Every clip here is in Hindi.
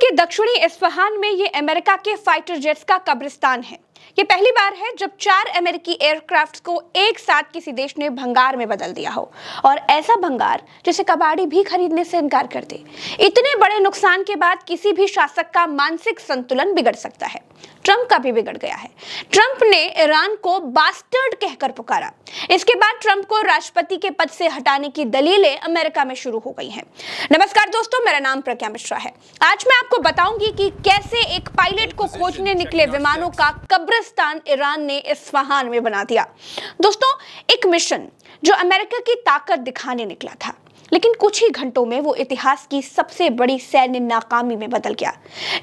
के दक्षिणी इस्फहान में ये अमेरिका के फाइटर जेट्स का कब्रिस्तान है। ये पहली बार है जब 4 अमेरिकी एयरक्राफ्ट्स को एक साथ किसी देश ने भंगार में बदल दिया हो, और ऐसा भंगार जिसे कबाड़ी भी खरीदने से इनकार कर दे। इतने बड़े नुकसान के बाद किसी भी शासक का मानसिक संतुलन बिगड़ सकता है। ट्रंप का भी बिगड़ गया है। ट्रंप ने ईरान को बास्टर्ड कहकर पुकारा। इसके बाद ट्रंप को राष्ट्रपति के पद से हटाने की दलीलें अमेरिका में शुरू हो गई हैं। नमस्कार दोस्तों, मेरा नाम प्रज्ञा मिश्रा है। आज मैं आपको बताऊंगी कि कैसे एक पायलट को खोजने निकले विमानों का कब्रिस्तान ईरान ने इस्फहान में बना दिया। दोस्तों, एक मिशन जो अमेरिका की ताकत दिखाने निकला था, लेकिन कुछ ही घंटों में वो इतिहास की सबसे बड़ी सैन्य नाकामी में बदल गया।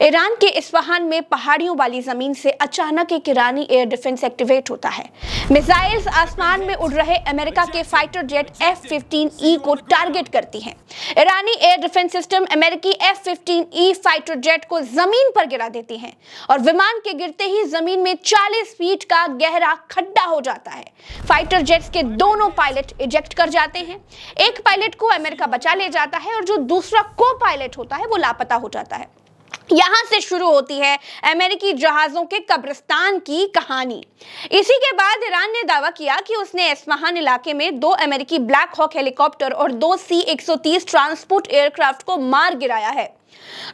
ईरान के इस्फहान में पहाड़ियों वाली जमीन से अचानक एक ईरानी एयर डिफेंस एक्टिवेट होता है। मिसाइल्स आसमान में उड़ रहे अमेरिका के फाइटर जेट F-15E को टारगेट करती हैं। ईरानी एयर डिफेंस सिस्टम अमेरिकी F-15E फाइटर जेट को जमीन पर गिरा देती हैं, और विमान के गिरते ही जमीन में 40 फीट का गहरा खड्डा हो जाता है। फाइटर जेट्स के दोनों पायलट इजेक्ट कर जाते हैं। एक पायलट को अमेरिका बचा ले जाता है और जो दूसरा को पायलट होता है वो लापता हो जाता है। यहां से शुरू होती है अमेरिकी जहाजों के कब्रिस्तान की कहानी। इसी के बाद ईरान ने दावा किया कि उसने इस्फहान इलाके में 2 अमेरिकी ब्लैक हॉक हेलीकॉप्टर और 2 C-130 ट्रांसपोर्ट एयरक्राफ्ट को मार गिराया है।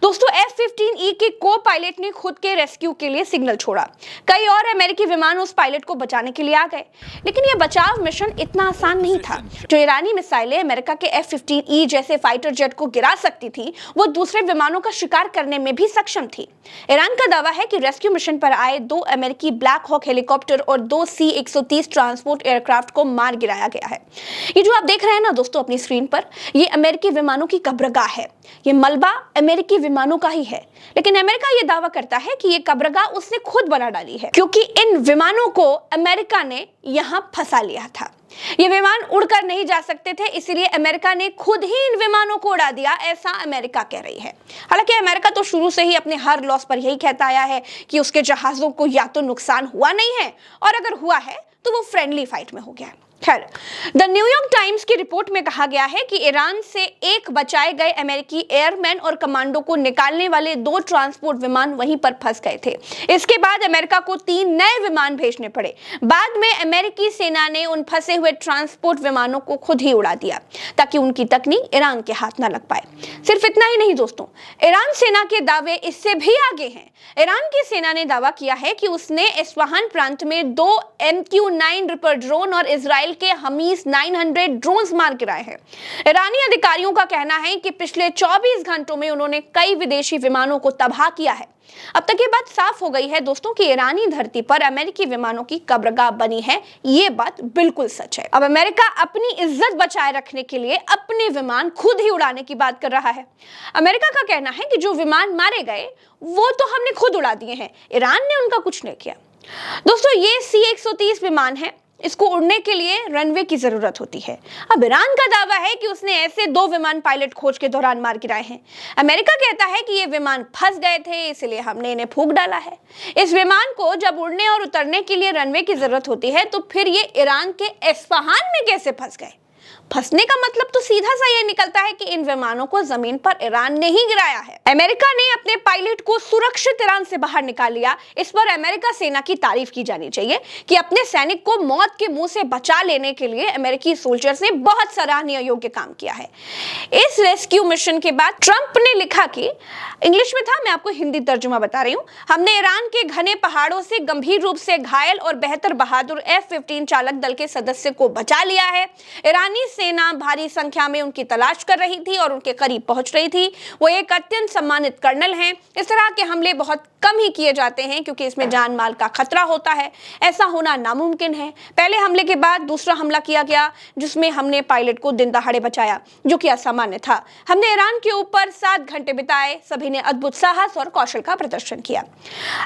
दोस्तों, F-15E के को पायलट ने खुद के रेस्क्यू के लिए सिग्नल छोड़ा। कई और अमेरिकी विमान उस पायलट को बचाने के लिए आ गए, लेकिन यह बचाव मिशन इतना आसान नहीं था। जो ईरानी मिसाइलें अमेरिका के F-15E जैसे फाइटर जेट को गिरा सकती थी, वो दूसरे विमानों का शिकार करने में भी सक्षम थी। ईरान का दावा है कि रेस्क्यू मिशन पर आए 2 अमेरिकी ब्लैक हॉक हेलीकॉप्टर और 2 C-130 ट्रांसपोर्ट एयरक्राफ्ट को मार गिराया गया है। ये जो आप देख रहे हैं ना दोस्तों अपनी स्क्रीन पर, ये अमेरिकी विमानों की कब्रगाह है। ये मलबा अमेरिकी विमानों का ही है, लेकिन अमेरिका ये दावा करता है कि ये कब्रगाह उसने खुद बना डाली है, क्योंकि इन विमानों को अमेरिका ने यहां फंसा लिया था। ये विमान उड़कर नहीं जा सकते थे, इसलिए अमेरिका ने खुद ही इन विमानों को उड़ा दिया, ऐसा अमेरिका कह रही है। हालांकि अमेरिका तो शुरू से ही अपने हर लॉस पर यही कहता आया है कि उसके जहाजों को या तो नुकसान हुआ नहीं है, और अगर हुआ है तो वो फ्रेंडली फाइट में हो गया है। खैर, द न्यूयॉर्क टाइम्स की रिपोर्ट में कहा गया है कि ईरान से एक बचाए गए अमेरिकी एयरमैन और कमांडो को निकालने वाले 2 ट्रांसपोर्ट विमान वहीं पर फंस गए थे। इसके बाद अमेरिका को 3 नए विमान भेजने पड़े। बाद में अमेरिकी सेना ने उन फंसे हुए ट्रांसपोर्ट विमानों को खुद ही उड़ा दिया, ताकि उनकी तकनीक ईरान के हाथ न लग पाए। सिर्फ इतना ही नहीं दोस्तों, ईरान सेना के दावे इससे भी आगे हैं। ईरान की सेना ने दावा किया है कि उसने इस्फहान प्रांत में 2 MQ-9 रिपर ड्रोन और इजराइल के हमीस 900 ड्रोन्स मार गिराए हैं। ईरानी अधिकारियों का कहना है कि पिछले 24 घंटों में उन्होंने कई विदेशी विमानों को तबाह किया है। अब तक ये बात साफ हो गई है दोस्तों कि ईरानी धरती पर अमेरिकी विमानों की कब्रगाह बनी है। ये बात बिल्कुल सच है। अब अमेरिका अपनी इज्जत बचाए रखने के लिए अपने विमान खुद ही उड़ाने की बात कर रहा है। अमेरिका का कहना है कि जो विमान मारे गए वो तो हमने खुद उड़ा दिए हैं, ईरान ने उनका कुछ नहीं किया। दोस्तों, ये C-130 विमान है। इसको उड़ने के लिए रनवे की जरूरत होती है। अब ईरान का दावा है कि उसने ऐसे 2 विमान पायलट खोज के दौरान मार गिराए हैं। अमेरिका कहता है कि ये विमान फंस गए थे, इसलिए हमने इन्हें फूंक डाला है। इस विमान को जब उड़ने और उतरने के लिए रनवे की जरूरत होती है, तो फिर ये ईरान के इस्फहान में कैसे फंस गए? फंसने का मतलब तो सीधा सा ये निकलता है कि इन विमानों को जमीन पर ईरान ने ही गिराया है। अमेरिका ने अपने पायलट को सुरक्षित ईरान से बाहर निकाल लिया। इस पर अमेरिका सेना की तारीफ की जानी चाहिए कि अपने सैनिक को मौत के मुंह से बचा लेने के लिए अमेरिकी सोल्जर्स ने बहुत सराहनीय योग्य काम किया है। इस रेस्क्यू मिशन के बाद ट्रंप ने लिखा कि, इंग्लिश में था, मैं आपको हिंदी तर्जुमा बता रही हूँ, हमने ईरान के घने पहाड़ों से गंभीर रूप से घायल और बेहतर बहादुर F-15 चालक दल के सदस्य को बचा लिया है। ईरानी सेना भारी संख्या में उनकी तलाश कर रही थी और उनके करीब पहुंच रही थी। वो एक अत्यंत सम्मानित कर्नल हैं। इस तरह के हमले बहुत कम ही किए जाते हैं, क्योंकि इसमें जान माल का खतरा होता है। ऐसा होना नामुमकिन है। पहले हमले के बाद दूसरा हमला किया गया, जिसमें हमने पायलट को दिन दहाड़े बचाया, जो कि असामान्य था। हमने ईरान के ऊपर 7 घंटे बिताए। सभी ने अद्भुत साहस और कौशल का प्रदर्शन किया।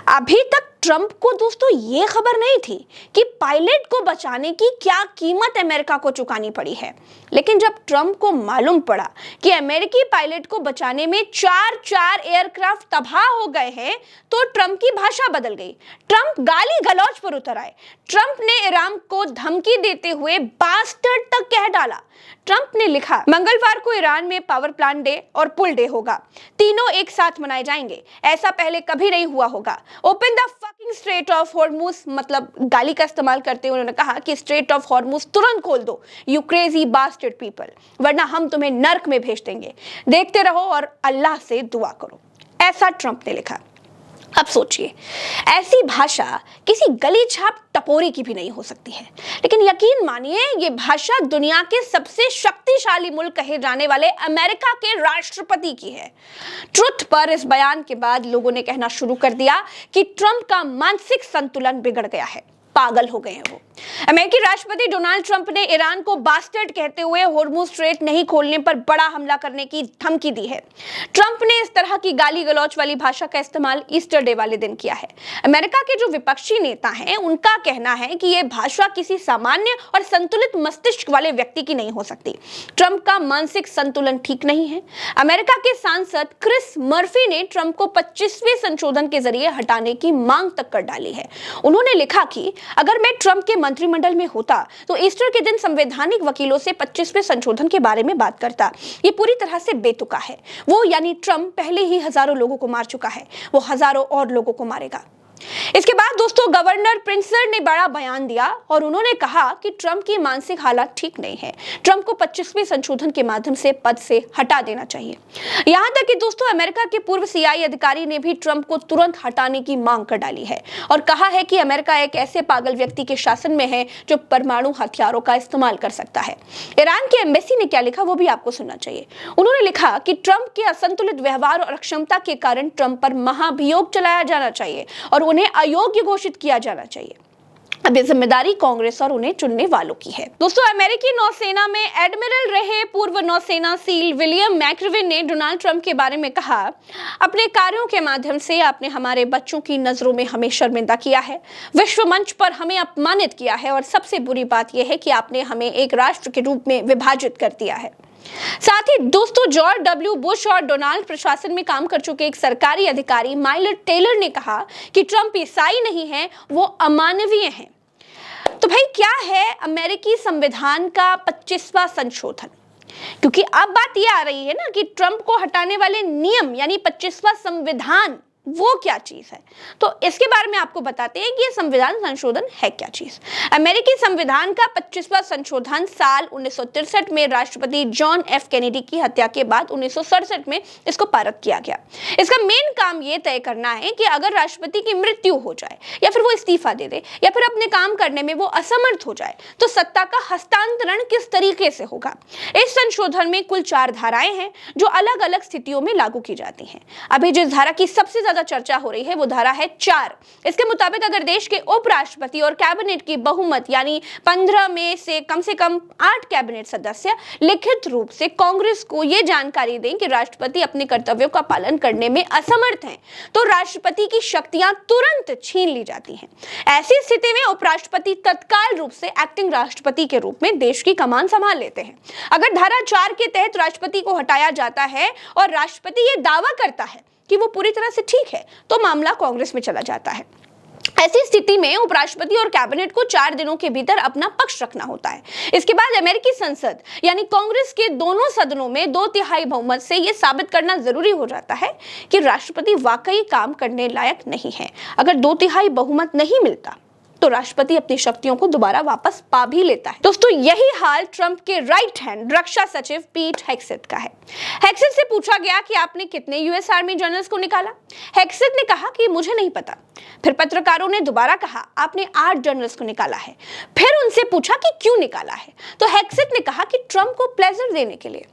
अभी तक ट्रंप को दोस्तों ये खबर नहीं थी कि पायलट को बचाने की क्या कीमत अमेरिका को चुकानी पड़ी है। लेकिन जब ट्रंप को मालूम पड़ा कि अमेरिकी पायलट को बचाने में 4 एयरक्राफ्ट तबाह हो गए हैं, तो ट्रंप की भाषा बदल गई। ट्रंप गाली गलौज पर उतर आए। ट्रंप ने ईरान को धमकी देते हुए बास्टर्ड तक कह डाला। ट्रंप ने लिखा, मंगलवार को ईरान में पावर प्लांट डे और पुल डे होगा, तीनों एक साथ मनाए जाएंगे, ऐसा पहले कभी नहीं हुआ होगा। Open the fucking straight of Hormuz, मतलब गाली का इस्तेमाल करते हुए उन्होंने कहा कि स्ट्रेट ऑफ हॉर्मुज तुरंत खोल दो, यू क्रेजी बास्टर्ड पीपल, वरना हम तुम्हें नर्क में भेज देंगे, देखते रहो और अल्लाह से दुआ करो, ऐसा ट्रंप ने लिखा। अब सोचिए, ऐसी भाषा किसी गली छाप टपोरी की भी नहीं हो सकती है, लेकिन यकीन मानिए ये भाषा दुनिया के सबसे शक्तिशाली मुल्क कहे जाने वाले अमेरिका के राष्ट्रपति की है। ट्रुथ पर इस बयान के बाद लोगों ने कहना शुरू कर दिया कि ट्रंप का मानसिक संतुलन बिगड़ गया है, पागल हो गए हैं वो। अमेरिकी राष्ट्रपति डोनाल्ड ट्रंप ने ईरान को बास्टर्ड कहते हुए हॉर्मुज स्ट्रेट नहीं खोलने पर बड़ा हमला करने की धमकी दी है। ट्रंप ने इस तरह की गाली गलौच वाली भाषा का इस्तेमाल ईस्टर डे वाले दिन किया है। अमेरिका के जो विपक्षी नेता हैं उनका कहना है कि यह भाषा किसी सामान्य और संतुलित मस्तिष्क वाले व्यक्ति की नहीं हो सकती। ट्रंप का मानसिक संतुलन ठीक नहीं है। अमेरिका के सांसद क्रिस मर्फी ने ट्रंप को 25वें संशोधन के जरिए हटाने की मांग तक कर डाली है। उन्होंने लिखा कि अगर मैं ट्रंप के मंत्रिमंडल में होता तो ईस्टर के दिन संवैधानिक वकीलों से 25वें संशोधन के बारे में बात करता। ये पूरी तरह से बेतुका है। वो यानी ट्रंप पहले ही हजारों लोगों को मार चुका है, वो हजारों और लोगों को मारेगा। इसके बाद दोस्तों गवर्नर प्रिंसलर ने बड़ा बयान दिया और उन्होंने कहा कि ट्रंप की मानसिक हालत ठीक नहीं है, ट्रंप को 25वें संशोधन के माध्यम से पद से हटा देना चाहिए। यहां तक कि दोस्तों अमेरिका के पूर्व सीआईए अधिकारी ने भी ट्रंप को तुरंत हटाने की मांग कर डाली है और कहा है कि अमेरिका एक ऐसे पागल व्यक्ति के शासन में है जो परमाणु हथियारों का इस्तेमाल कर सकता है। ईरान की एम्बेसी ने क्या लिखा वो भी आपको सुनना चाहिए। उन्होंने लिखा कि ट्रंप के असंतुलित व्यवहार और अक्षमता के कारण ट्रंप पर महाभियोग चलाया जाना चाहिए और उन्हें अयोग्य घोषित किया जाना चाहिए। अब ये जिम्मेदारी कांग्रेस और उन्हें चुनने वालों की है। दोस्तों अमेरिकी नौसेना में एडमिरल रहे पूर्व नौसेना सील विलियम मैक्रिविन ने डोनाल्ड ट्रंप के बारे में कहा, अपने कार्यों के माध्यम से आपने हमारे बच्चों की नजरों में हमें शर्मिंदा किया है, विश्व मंच पर हमें अपमानित किया है और सबसे बुरी बात यह है कि आपने हमें एक राष्ट्र के रूप में विभाजित कर दिया है। साथ ही दोस्तों जॉर्ज डब्ल्यू बुश और डोनाल्ड प्रशासन में काम कर चुके एक सरकारी अधिकारी माइलर टेलर ने कहा कि ट्रंप ईसाई नहीं है, वो अमानवीय हैं। तो भाई क्या है अमेरिकी संविधान का 25वां संशोधन? क्योंकि अब बात यह आ रही है ना कि ट्रंप को हटाने वाले नियम यानी 25वां संविधान वो क्या चीज है, तो इसके बारे में आपको बताते हैं कि ये संविधान संशोधन है क्या चीज। अमेरिकी संविधान का 25वां संशोधन साल 1963 में राष्ट्रपति जॉन एफ कैनेडी की हत्या के बाद 1967 में इसको पारित किया गया। इसका मेन काम ये तय करना है कि अगर राष्ट्रपति की मृत्यु हो जाए या फिर वो इस्तीफा दे दे या फिर अपने काम करने में वो असमर्थ हो जाए तो सत्ता का हस्तांतरण किस तरीके से होगा। इस संशोधन में कुल 4 धाराएं हैं जो अलग अलग स्थितियों में लागू की जाती हैं। अभी जिस धारा की सबसे चर्चा हो रही है वो धारा है 4। इसके मुताबिक अगर देश के उपराष्ट्रपति और कैबिनेट की बहुमत यानी 15 में से कम 8 कैबिनेट सदस्य लिखित रूप से कांग्रेस को यह जानकारी दें कि राष्ट्रपति अपने कर्तव्यों का पालन करने में असमर्थ हैं, तो राष्ट्रपति की शक्तियां तुरंत छीन ली जाती हैं। ऐसी स्थिति में उपराष्ट्रपति तत्काल रूप से एक्टिंग राष्ट्रपति के रूप में देश की कमान संभाल लेते हैं। अगर धारा 4 के तहत राष्ट्रपति को हटाया जाता है और राष्ट्रपति ये दावा करता है कि वो पूरी तरह से ठीक है तो मामला कांग्रेस में चला जाता है। ऐसी स्थिति में उपराष्ट्रपति और कैबिनेट को 4 दिनों के भीतर अपना पक्ष रखना होता है। इसके बाद अमेरिकी संसद यानी कांग्रेस के दोनों सदनों में 2/3 बहुमत से यह साबित करना जरूरी हो जाता है कि राष्ट्रपति वाकई काम करने लायक नहीं है। अगर 2/3 बहुमत नहीं मिलता तो राष्ट्रपति अपनी शक्तियों को दोबारा वापस पा भी लेता है। दोस्तों यही हाल ट्रंप के राइट हैंड रक्षा सचिव पीट हेग्सेथ का है। हेग्सेथ से पूछा गया कि आपने कितने यूएस आर्मी जनरल्स को निकाला। हेग्सेथ ने कहा कि मुझे नहीं पता। फिर पत्रकारों ने दोबारा कहा आपने 8 जनरल्स को निकाला है। फिर उनसे पूछा कि क्यों निकाला है, तो हेग्सेथ ने कहा कि ट्रंप को प्लेजर देने के लिए।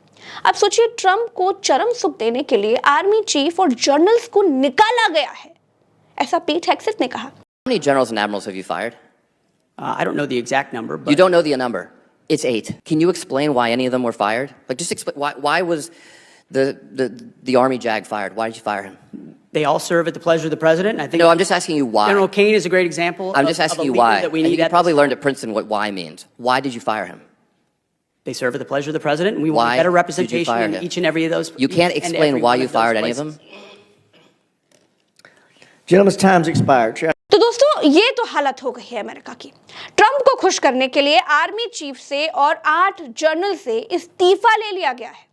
अब सोचिए ट्रंप को चरम सुख देने के लिए आर्मी चीफ और जनरल्स को निकाला गया है, ऐसा पीट हेग्सेथ ने कहा। How many generals and admirals have you fired? I don't know the exact number, but You don't know the number. It's 8. Can you explain why any of them were fired? Like, just explain why was the Army JAG fired? Why did you fire him? they all serve at the pleasure of the president. And I think No, I'm just asking you why. General Kane is a great example. I'm just asking of a you leader why. that we And need you at probably this learned time. at Princeton what why means. Why did you fire him? They serve at the pleasure of the president, and we Why want better did you representation fire in him? each and every of those. You can't each and explain every why one you of those fired any of places. them? Gentleman's time's expired. Chair. तो दोस्तों, ये तो हालत हो गई है अमेरिका की। ट्रंप को खुश करने के लिए आर्मी चीफ से और 8 जनरल से इस्तीफा ले लिया गया है।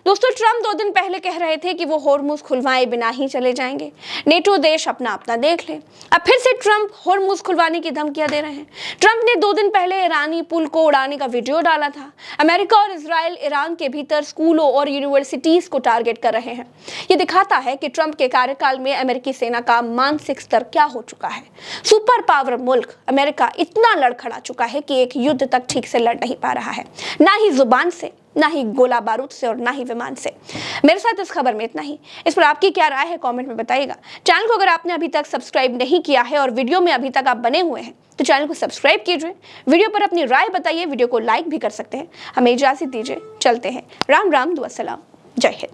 दोस्तों, ट्रंप 2 दिन पहले कह रहे थे कि वो होर्मुज खुलवाए बिना ही चले जाएंगे, नेटो देश अपना अपना देख ले। अब फिर से ट्रंप होर्मुज खुलवाने की धमकियां दे रहे हैं। ट्रंप ने 2 दिन पहले ईरानी पुल को उड़ाने का वीडियो डाला था। अमेरिका और इजराइल ईरान के भीतर स्कूलों और यूनिवर्सिटीज को टारगेट कर रहे हैं। ये दिखाता है कि ट्रंप के कार्यकाल में अमेरिकी सेना का मानसिक स्तर क्या हो चुका है। सुपर पावर मुल्क अमेरिका इतना लड़खड़ा चुका है कि एक युद्ध तक ठीक से लड़ नहीं पा रहा है, ना ही जुबान से, ना ही गोला बारूद से और ना ही विमान से। मेरे साथ इस खबर में इतना ही। इस पर आपकी क्या राय है, कमेंट में बताइएगा। चैनल को अगर आपने अभी तक सब्सक्राइब नहीं किया है और वीडियो में अभी तक आप बने हुए हैं तो चैनल को सब्सक्राइब कीजिए। वीडियो पर अपनी राय बताइए, वीडियो को लाइक भी कर सकते हैं। हमें इजाजत दीजिए, चलते हैं। राम राम, दुआ सलाम, जय हिंद।